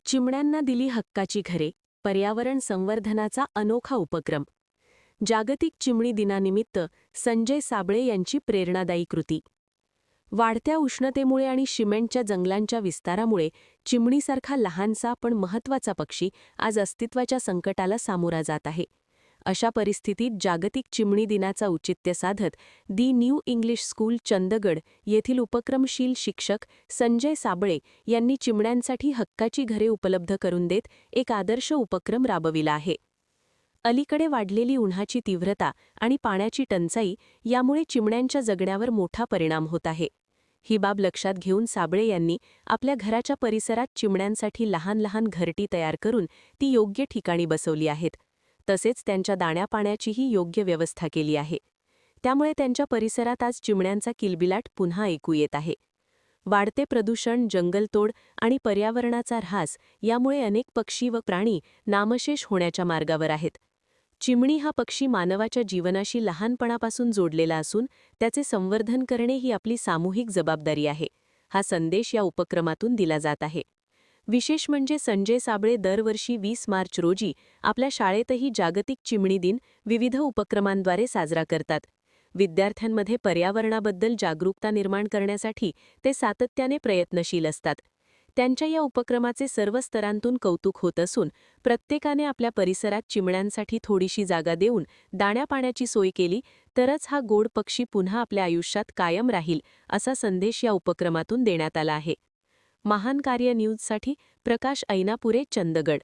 चिमण्यांना दिली हक्काची घरे, पर्यावरण संवर्धनाचा अनोखा उपक्रम. जागतिक चिमणी दिनानिमित्त संजय साबळे यांची प्रेरणादायी कृती. वाढत्या उष्णतेमुळे आणि सिमेंटच्या जंगलांच्या विस्तारामुळे चिमणीसारखा लहानसा पण महत्त्वाचा पक्षी आज अस्तित्वाच्या संकटाला सामोरा जात आहे. अशा परिस्थितीत जागतिक चिमणी दिनाचा औचित्य साधत दी न्यू इंग्लिश स्कूल चंदगड येथील उपक्रमशील शिक्षक संजय साबळे यांनी चिमण्यांसाठी हक्काची घरे उपलब्ध करून देत एक आदर्श उपक्रम राबविला आहे. अलीकडे वाढलेली उन्हाची तीव्रता आणि पाण्याची टंचाई यामुळे चिमण्यांच्या जगण्यावर मोठा परिणाम होत आहे. ही बाब लक्षात घेऊन साबळे यांनी आपल्या घराच्या परिसरात चिमण्यांसाठी लहान लहान घरटी तयार करून ती योग्य ठिकाणी बसवली आहेत. तसेच त्यांच्या दाण्यापाण्याचीही योग्य व्यवस्था केली आहे. त्यामुळे त्यांच्या परिसरात आज चिमण्यांचा किलबिलाट पुन्हा ऐकू येत आहे. वाढते प्रदूषण, जंगलतोड आणि पर्यावरणाचा ऱ्हास यामुळे अनेक पक्षी व प्राणी नामशेष होण्याच्या मार्गावर आहेत. चिमणी हा पक्षी मानवाच्या जीवनाशी लहानपणापासून जोडलेला असून त्याचे संवर्धन करणे ही आपली सामूहिक जबाबदारी आहे. हा संदेश या उपक्रमातून दिला जात आहे. विशेष म्हणजे संजय साबळे दरवर्षी 20 मार्च रोजी आपल्या शाळेतही जागतिक चिमणी दिन विविध उपक्रमांद्वारे साजरा करतात. विद्यार्थ्यांमध्ये पर्यावरणाबद्दल जागरूकता निर्माण करण्यासाठी ते सातत्याने प्रयत्नशील असतात. त्यांच्या या उपक्रमाचे सर्व स्तरांतून कौतुक होत असून प्रत्येकाने आपल्या परिसरात चिमण्यांसाठी थोडीशी जागा देऊन दाण्यापाण्याची सोय केली तरच हा गोड पक्षी पुन्हा आपल्या आयुष्यात कायम राहील, असा संदेश या उपक्रमातून देण्यात आला आहे. महान कार्य न्यूजसाठी प्रकाश ऐनापुरे, चंदगड.